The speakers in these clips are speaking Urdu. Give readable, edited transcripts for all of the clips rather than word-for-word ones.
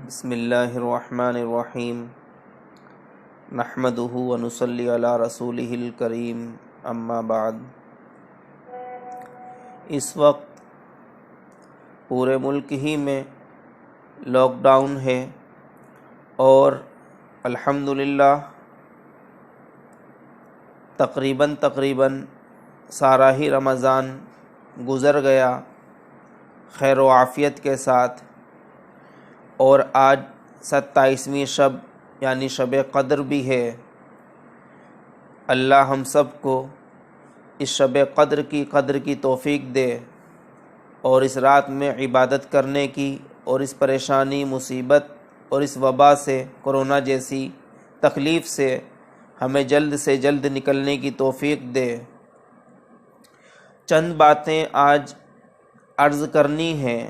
بسم اللہ الرحمن الرحیم نحمدہ ونصلی علی رسولہ الکریم اما بعد۔ اس وقت پورے ملک ہی میں لاک ڈاؤن ہے اور الحمدللہ تقریباً سارا ہی رمضان گزر گیا خیر و عافیت کے ساتھ، اور آج 27ویں شب یعنی شب قدر بھی ہے۔ اللہ ہم سب کو اس شب قدر کی توفیق دے اور اس رات میں عبادت کرنے کی اور اس پریشانی، مصیبت اور اس وبا سے، کرونا جیسی تکلیف سے ہمیں جلد سے جلد نکلنے کی توفیق دے۔ چند باتیں آج عرض کرنی ہیں۔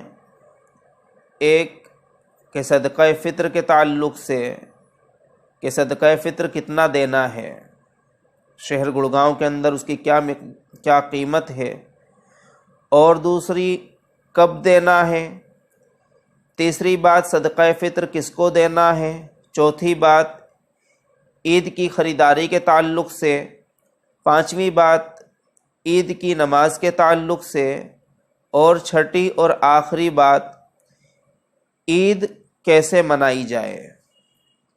ایک کہ صدقہ فطر کے تعلق سے کہ صدقہ فطر کتنا دینا ہے، شہر گڑگاؤں کے اندر اس کی کیا قیمت ہے، اور دوسری کب دینا ہے، تیسری بات صدقہ فطر کس کو دینا ہے، چوتھی بات عید کی خریداری کے تعلق سے، پانچویں بات عید کی نماز کے تعلق سے، اور چھٹی اور آخری بات عید کیسے منائی جائے۔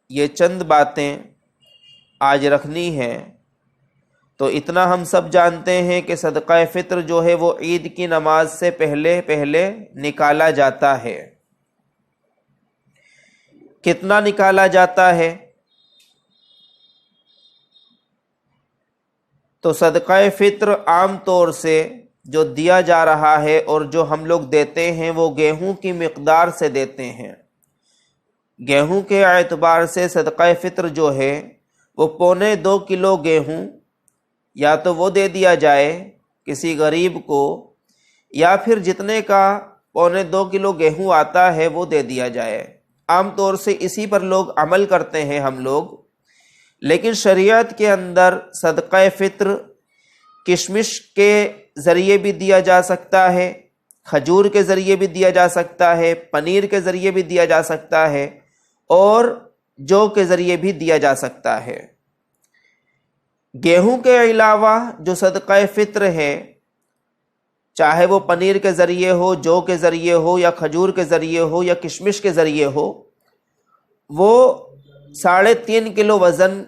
یہ چند باتیں آج رکھنی ہیں۔ تو اتنا ہم سب جانتے ہیں کہ صدقہ فطر جو ہے وہ عید کی نماز سے پہلے نکالا جاتا ہے۔ کتنا نکالا جاتا ہے؟ تو صدقہ فطر عام طور سے جو دیا جا رہا ہے اور جو ہم لوگ دیتے ہیں وہ گیہوں کی مقدار سے دیتے ہیں۔ گیہوں کے اعتبار سے صدقہ فطر جو ہے وہ 2.25 کلو گیہوں یا تو وہ دے دیا جائے کسی غریب کو، یا پھر جتنے کا 2.25 کلو گیہوں آتا ہے وہ دے دیا جائے۔ عام طور سے اسی پر لوگ عمل کرتے ہیں ہم لوگ، لیکن شریعت کے اندر صدقہ فطر کشمش کے ذریعے بھی دیا جا سکتا ہے، کھجور کے ذریعے بھی دیا جا سکتا ہے، پنیر کے ذریعے بھی دیا جا سکتا ہے، اور جو کے ذریعے بھی دیا جا سکتا ہے۔ گیہوں کے علاوہ جو صدقہ فطر ہے، چاہے وہ پنیر کے ذریعے ہو، جو کے ذریعے ہو، یا کھجور کے ذریعے ہو، یا کشمش کے ذریعے ہو، وہ 3.5 کلو وزن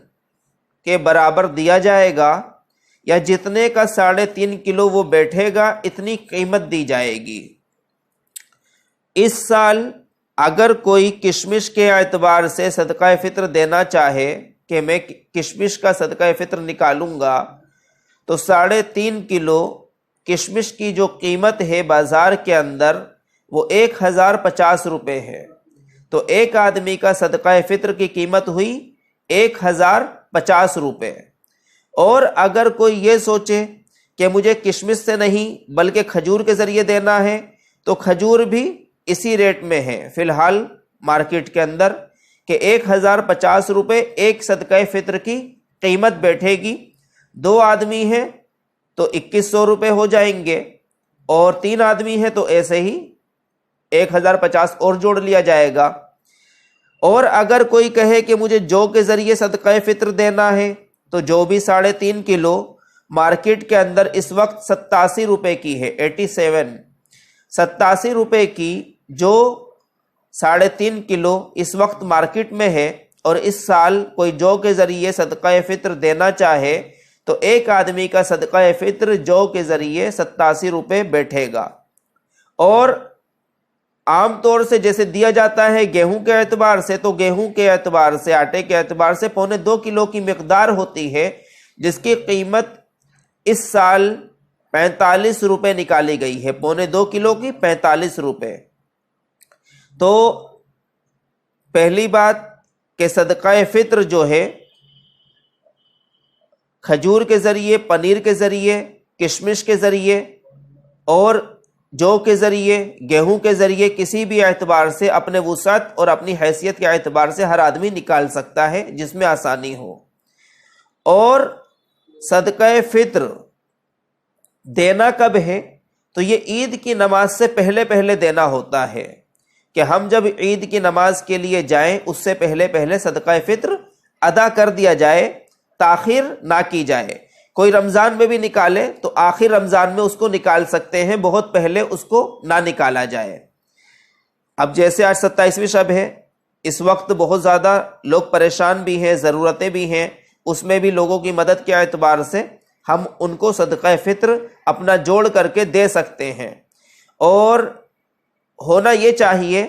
کے برابر دیا جائے گا، یا جتنے کا 3.5 کلو وہ بیٹھے گا اتنی قیمت دی جائے گی۔ اس سال اگر کوئی کشمش کے اعتبار سے صدقہ فطر دینا چاہے کہ میں کشمش کا صدقہ فطر نکالوں گا، تو 3.5 کلو کشمش کی جو قیمت ہے بازار کے اندر وہ 1050 روپے ہے۔ تو ایک آدمی کا صدقہ فطر کی قیمت ہوئی 1050 روپے۔ اور اگر کوئی یہ سوچے کہ مجھے کشمش سے نہیں بلکہ کھجور کے ذریعے دینا ہے، تو کھجور بھی اسی ریٹ میں ہے فی الحال مارکیٹ کے اندر، کہ 1050 روپے ایک صدقہ فطر کی قیمت بیٹھے گی۔ 2 آدمی ہیں تو 2100 روپے ہو جائیں گے، اور 3 آدمی ہیں تو ایسے ہی 1050 اور جوڑ لیا جائے گا۔ اور اگر کوئی کہے کہ مجھے جو کے ذریعے صدقہ فطر دینا ہے، تو جو بھی 3.5 کلو مارکیٹ کے اندر اس وقت 87 روپے کی ہے، 87 روپے کی جو 3.5 کلو اس وقت مارکیٹ میں ہے، اور اس سال کوئی جو کے ذریعے صدقہ فطر دینا چاہے تو ایک آدمی کا صدقہ فطر جو کے ذریعے 87 روپے بیٹھے گا۔ اور عام طور سے جیسے دیا جاتا ہے گیہوں کے اعتبار سے، تو گیہوں کے اعتبار سے، آٹے کے اعتبار سے 2.25 کلو کی مقدار ہوتی ہے، جس کی قیمت اس سال 45 روپے نکالی گئی ہے، 2.25 کلو کی 45 روپے۔ تو پہلی بات کہ صدقہ فطر جو ہے کھجور کے ذریعے، پنیر کے ذریعے، کشمش کے ذریعے اور جو کے ذریعے، گیہوں کے ذریعے، کسی بھی اعتبار سے اپنے وسعت اور اپنی حیثیت کے اعتبار سے ہر آدمی نکال سکتا ہے جس میں آسانی ہو۔ اور صدقہ فطر دینا کب ہے؟ تو یہ عید کی نماز سے پہلے دینا ہوتا ہے، کہ ہم جب عید کی نماز کے لیے جائیں اس سے پہلے پہلے صدقہ فطر ادا کر دیا جائے، تاخیر نہ کی جائے۔ کوئی رمضان میں بھی نکالے تو آخر رمضان میں اس کو نکال سکتے ہیں، بہت پہلے اس کو نہ نکالا جائے۔ اب جیسے آج 27ویں شب ہے، اس وقت بہت زیادہ لوگ پریشان بھی ہیں، ضرورتیں بھی ہیں، اس میں بھی لوگوں کی مدد کے اعتبار سے ہم ان کو صدقہ فطر اپنا جوڑ کر کے دے سکتے ہیں۔ اور ہونا یہ چاہیے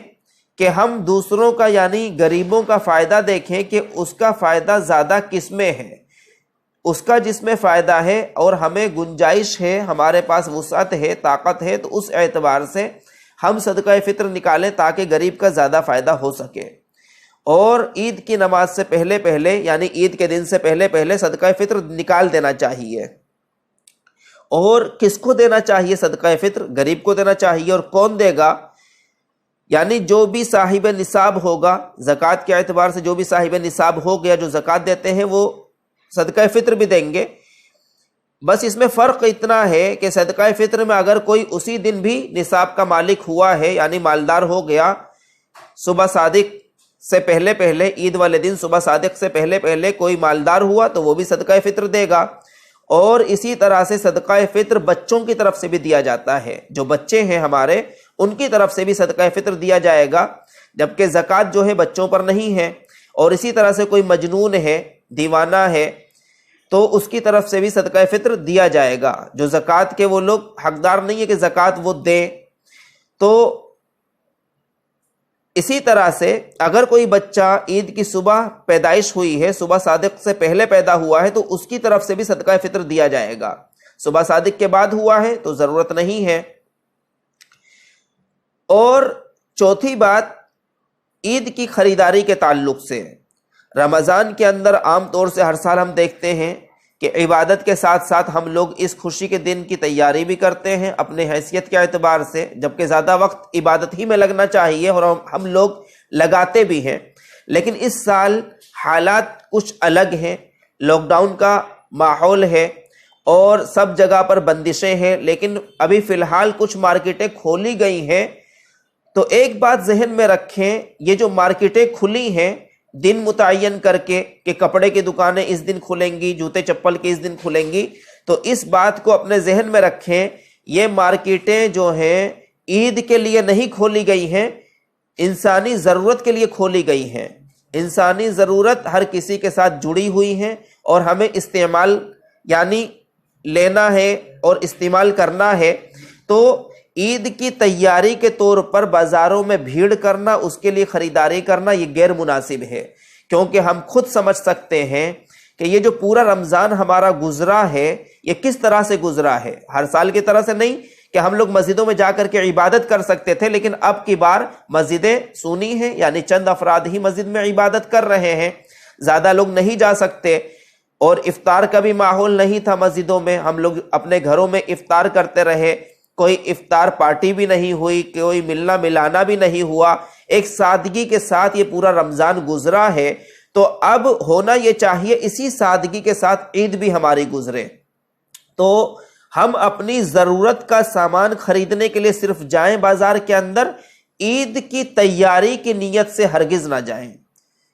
کہ ہم دوسروں کا یعنی غریبوں کا فائدہ دیکھیں کہ اس کا فائدہ زیادہ کس میں ہے، اس کا جس میں فائدہ ہے اور ہمیں گنجائش ہے، ہمارے پاس وسعت ہے، طاقت ہے، تو اس اعتبار سے ہم صدقہ فطر نکالیں تاکہ غریب کا زیادہ فائدہ ہو سکے۔ اور عید کی نماز سے پہلے پہلے یعنی عید کے دن سے پہلے پہلے صدقہ فطر نکال دینا چاہیے۔ اور کس کو دینا چاہیے صدقہ فطر؟ غریب کو دینا چاہیے۔ اور کون دے گا؟ یعنی جو بھی صاحب نصاب ہوگا، زکوٰۃ کے اعتبار سے جو بھی صاحب نصاب ہو گیا، جو زکوٰۃ دیتے ہیں وہ صدقہ فطر بھی دیں گے۔ بس اس میں فرق اتنا ہے کہ صدقہ فطر میں اگر کوئی اسی دن بھی نصاب کا مالک ہوا ہے یعنی مالدار ہو گیا، صبح صادق سے پہلے پہلے، عید والے دن صبح صادق سے پہلے پہلے کوئی مالدار ہوا تو وہ بھی صدقہ فطر دے گا۔ اور اسی طرح سے صدقہ فطر بچوں کی طرف سے بھی دیا جاتا ہے، جو بچے ہیں ہمارے ان کی طرف سے بھی صدقہ فطر دیا جائے گا، جبکہ زکوٰۃ جو ہے بچوں پر نہیں ہے۔ اور اسی طرح سے کوئی مجنون ہے، دیوانہ ہے، تو اس کی طرف سے بھی صدقہ فطر دیا جائے گا۔ جو زکوٰۃ کے وہ لوگ حقدار نہیں ہے کہ زکوٰۃ وہ دیں۔ تو اسی طرح سے اگر کوئی بچہ عید کی صبح پیدائش ہوئی ہے، صبح صادق سے پہلے پیدا ہوا ہے، تو اس کی طرف سے بھی صدقہ فطر دیا جائے گا۔ صبح صادق کے بعد ہوا ہے تو ضرورت نہیں ہے۔ اور چوتھی بات، عید کی خریداری کے تعلق سے رمضان کے اندر عام طور سے ہر سال ہم دیکھتے ہیں کہ عبادت کے ساتھ ساتھ ہم لوگ اس خوشی کے دن کی تیاری بھی کرتے ہیں اپنے حیثیت کے اعتبار سے، جبکہ زیادہ وقت عبادت ہی میں لگنا چاہیے اور ہم لوگ لگاتے بھی ہیں۔ لیکن اس سال حالات کچھ الگ ہیں، لاک ڈاؤن کا ماحول ہے اور سب جگہ پر بندشیں ہیں، لیکن ابھی فی الحال کچھ مارکیٹیں کھولی گئی ہیں۔ تو ایک بات ذہن میں رکھیں، یہ جو مارکیٹیں کھلی ہیں دن متعین کر کے کہ کپڑے کی دکانیں اس دن کھلیں گی، جوتے چپل کی اس دن کھلیں گی، تو اس بات کو اپنے ذہن میں رکھیں، یہ مارکیٹیں جو ہیں عید کے لیے نہیں کھولی گئی ہیں، انسانی ضرورت کے لیے کھولی گئی ہیں۔ انسانی ضرورت ہر کسی کے ساتھ جڑی ہوئی ہیں اور ہمیں استعمال یعنی لینا ہے اور استعمال کرنا ہے۔ تو عید کی تیاری کے طور پر بازاروں میں بھیڑ کرنا، اس کے لیے خریداری کرنا، یہ غیر مناسب ہے، کیونکہ ہم خود سمجھ سکتے ہیں کہ یہ جو پورا رمضان ہمارا گزرا ہے یہ کس طرح سے گزرا ہے۔ ہر سال کی طرح سے نہیں کہ ہم لوگ مسجدوں میں جا کر کے عبادت کر سکتے تھے، لیکن اب کی بار مسجدیں سونی ہیں، یعنی چند افراد ہی مسجد میں عبادت کر رہے ہیں، زیادہ لوگ نہیں جا سکتے۔ اور افطار کا بھی ماحول نہیں تھا مسجدوں میں، ہم لوگ اپنے گھروں میں افطار کرتے رہے، کوئی افطار پارٹی بھی نہیں ہوئی، کوئی ملنا ملانا بھی نہیں ہوا، ایک سادگی کے ساتھ یہ پورا رمضان گزرا ہے۔ تو اب ہونا یہ چاہیے اسی سادگی کے ساتھ عید بھی ہماری گزرے۔ تو ہم اپنی ضرورت کا سامان خریدنے کے لیے صرف جائیں بازار کے اندر، عید کی تیاری کی نیت سے ہرگز نہ جائیں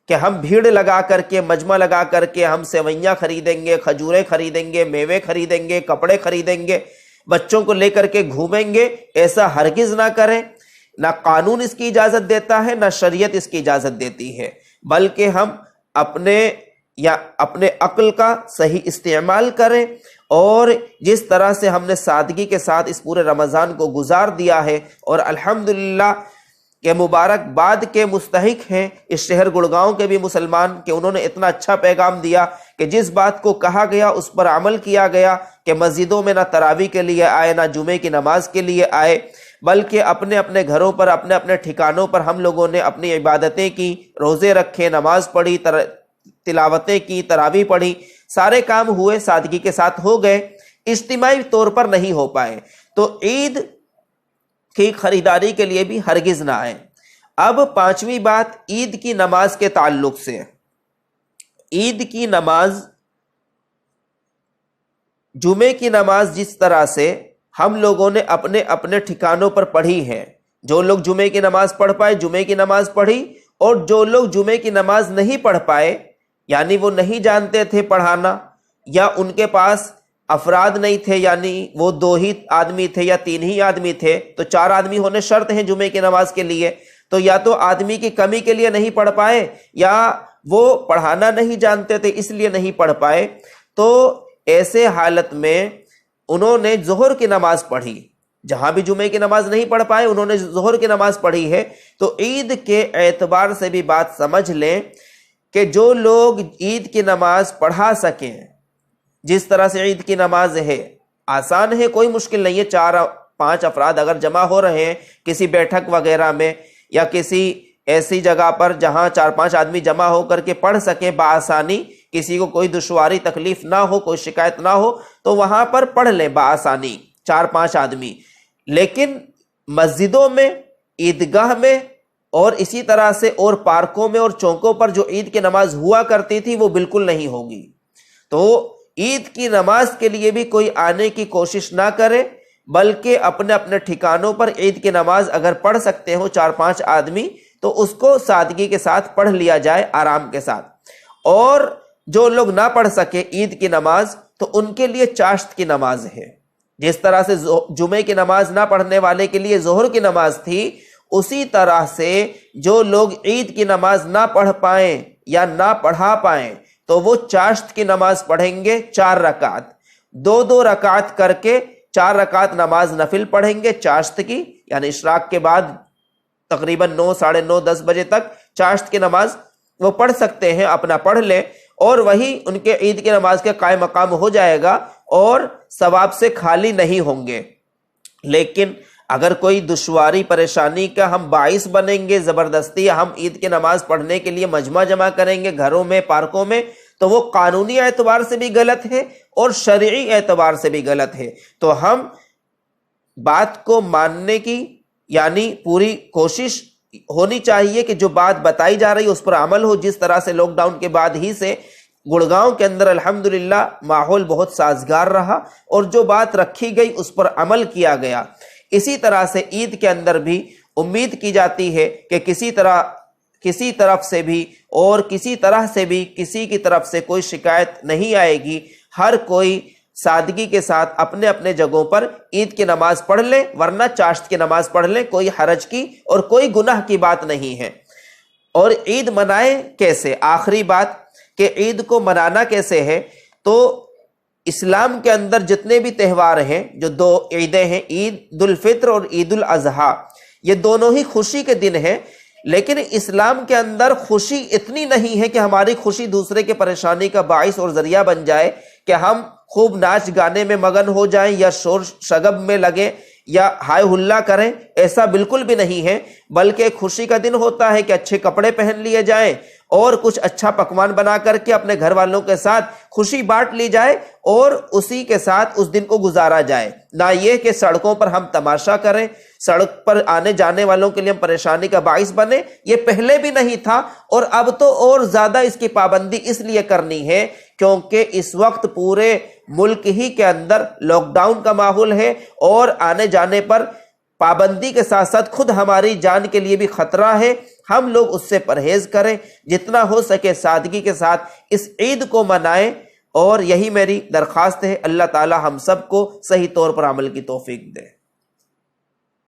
کہ ہم بھیڑ لگا کر کے، مجمع لگا کر کے ہم سیویاں خریدیں گے، کھجوریں خریدیں گے، میوے خریدیں گے، کپڑے خریدیں گے، بچوں کو لے کر کے گھومیں گے۔ ایسا ہرگز نہ کریں، نہ قانون اس کی اجازت دیتا ہے، نہ شریعت اس کی اجازت دیتی ہے، بلکہ ہم اپنے عقل کا صحیح استعمال کریں اور جس طرح سے ہم نے سادگی کے ساتھ اس پورے رمضان کو گزار دیا ہے، اور الحمدللہ کہ مبارکباد کے مستحق ہیں اس شہر گڑگاؤں کے بھی مسلمان کہ انہوں نے اتنا اچھا پیغام دیا کہ جس بات کو کہا گیا اس پر عمل کیا گیا کہ مسجدوں میں نہ تراویح کے لیے آئے، نہ جمعے کی نماز کے لیے آئے، بلکہ اپنے اپنے گھروں پر، اپنے اپنے ٹھکانوں پر ہم لوگوں نے اپنی عبادتیں کی، روزے رکھے، نماز پڑھی، تلاوتیں کی، تراویح پڑھی، سارے کام ہوئے، سادگی کے ساتھ ہو گئے، اجتماعی طور پر نہیں ہو پائے۔ تو عید کی خریداری کے لیے بھی ہرگز نہ آئیں۔ اب پانچویں بات عید کی نماز کے تعلق سے، عید کی نماز، جمعے کی نماز جس طرح سے ہم لوگوں نے اپنے اپنے ٹھکانوں پر پڑھی ہے، جو لوگ جمعے کی نماز پڑھ پائے جمعے کی نماز پڑھی، اور جو لوگ جمعے کی نماز نہیں پڑھ پائے، یعنی وہ نہیں جانتے تھے پڑھانا، یا ان کے پاس افراد نہیں تھے، یعنی وہ 2 ہی آدمی تھے یا 3 ہی آدمی تھے، تو 4 آدمی ہونے شرط ہیں جمعے کی نماز کے لیے، تو یا تو آدمی کی کمی کے لیے نہیں پڑھ پائے، یا وہ پڑھانا نہیں جانتے تھے اس لیے نہیں پڑھ پائے، تو ایسے حالت میں انہوں نے ظہر کی نماز پڑھی، جہاں بھی جمعے کی نماز نہیں پڑھ پائے انہوں نے ظہر کی نماز پڑھی ہے۔ تو عید کے اعتبار سے بھی بات سمجھ لیں کہ جو لوگ عید کی نماز پڑھا سکیں، جس طرح سے عید کی نماز ہے آسان ہے، کوئی مشکل نہیں ہے، 4-5 افراد اگر جمع ہو رہے ہیں کسی بیٹھک وغیرہ میں یا کسی ایسی جگہ پر جہاں 4-5 آدمی جمع ہو کر کے پڑھ سکیں بآسانی، کسی کو کوئی دشواری تکلیف نہ ہو، کوئی شکایت نہ ہو، تو وہاں پر پڑھ لیں بآسانی 4-5 آدمی۔ لیکن مسجدوں میں، عیدگاہ میں، اور اسی طرح سے اور پارکوں میں اور چوکوں پر جو عید کی نماز ہوا کرتی تھی وہ بالکل نہیں ہوگی۔ تو عید کی نماز کے لیے بھی کوئی آنے کی کوشش نہ کرے، بلکہ اپنے اپنے ٹھکانوں پر عید کی نماز اگر پڑھ سکتے ہو 4-5 آدمی تو اس کو سادگی کے ساتھ پڑھ لیا جائے، آرام کے ساتھ۔ اور جو لوگ نہ پڑھ سکے عید کی نماز تو ان کے لیے چاشت کی نماز ہے، جس طرح سے جمعے کی نماز نہ پڑھنے والے کے لیے ظہر کی نماز تھی، اسی طرح سے جو لوگ عید کی نماز نہ پڑھ پائیں یا نہ پڑھا پائیں تو وہ چاشت کی نماز پڑھیں گے 4 رکعت، 2 رکعت کر کے 4 رکعت نماز نفل پڑھیں گے چاشت کی، یعنی اشراق کے بعد تقریباً 9، 9:30، 10 بجے تک چاشت کی نماز وہ پڑھ سکتے ہیں، اپنا پڑھ لیں، اور وہی ان کے عید کی نماز کے قائم مقام ہو جائے گا اور ثواب سے خالی نہیں ہوں گے۔ لیکن اگر کوئی دشواری پریشانی کا ہم باعث بنیں گے، زبردستی ہم عید کی نماز پڑھنے کے لیے مجمع جمع کریں گے گھروں میں، پارکوں میں، تو وہ قانونی اعتبار سے بھی غلط ہے اور شرعی اعتبار سے بھی غلط ہے۔ تو ہم بات کو ماننے کی یعنی پوری کوشش ہونی چاہیے کہ جو بات بتائی جا رہی ہے اس پر عمل ہو، جس طرح سے لاک ڈاؤن کے بعد ہی سے گڑگاؤں کے اندر الحمدللہ ماحول بہت سازگار رہا اور جو بات رکھی گئی اس پر عمل کیا گیا۔ اسی طرح سے عید کے اندر بھی امید کی جاتی ہے کہ کسی طرف سے بھی اور کسی طرح سے بھی کسی کی طرف سے کوئی شکایت نہیں آئے گی، ہر کوئی سادگی کے ساتھ اپنے اپنے جگہوں پر عید کی نماز پڑھ لے، ورنہ چاشت کی نماز پڑھ لے، کوئی حرج کی اور کوئی گناہ کی بات نہیں ہے۔ اور عید منائے کیسے؟ آخری بات کہ عید کو منانا کیسے ہے، تو اسلام کے اندر جتنے بھی تہوار ہیں، جو 2 عیدیں ہیں، عید الفطر اور عید الاضحیٰ، یہ دونوں ہی خوشی کے دن ہیں، لیکن اسلام کے اندر خوشی اتنی نہیں ہے کہ ہماری خوشی دوسرے کے پریشانی کا باعث اور ذریعہ بن جائے کہ ہم خوب ناچ گانے میں مگن ہو جائیں یا شور شگب میں لگیں یا ہائے ہلا کریں، ایسا بالکل بھی نہیں ہے، بلکہ خوشی کا دن ہوتا ہے کہ اچھے کپڑے پہن لیے جائیں اور کچھ اچھا پکوان بنا کر کے اپنے گھر والوں کے ساتھ خوشی بانٹ لی جائے اور اسی کے ساتھ اس دن کو گزارا جائے، نہ یہ کہ سڑکوں پر ہم تماشا کریں، سڑک پر آنے جانے والوں کے لیے ہم پریشانی کا باعث بنے۔ یہ پہلے بھی نہیں تھا اور اب تو اور زیادہ اس کی پابندی اس لیے کرنی ہے کیونکہ اس وقت پورے ملک ہی کے اندر لاک ڈاؤن کا ماحول ہے اور آنے جانے پر پابندی کے ساتھ ساتھ خود ہماری جان کے لیے بھی خطرہ ہے۔ ہم لوگ اس سے پرہیز کریں، جتنا ہو سکے سادگی کے ساتھ اس عید کو منائیں، اور یہی میری درخواست ہے۔ اللہ تعالی ہم سب کو صحیح طور پر عمل کی توفیق دے۔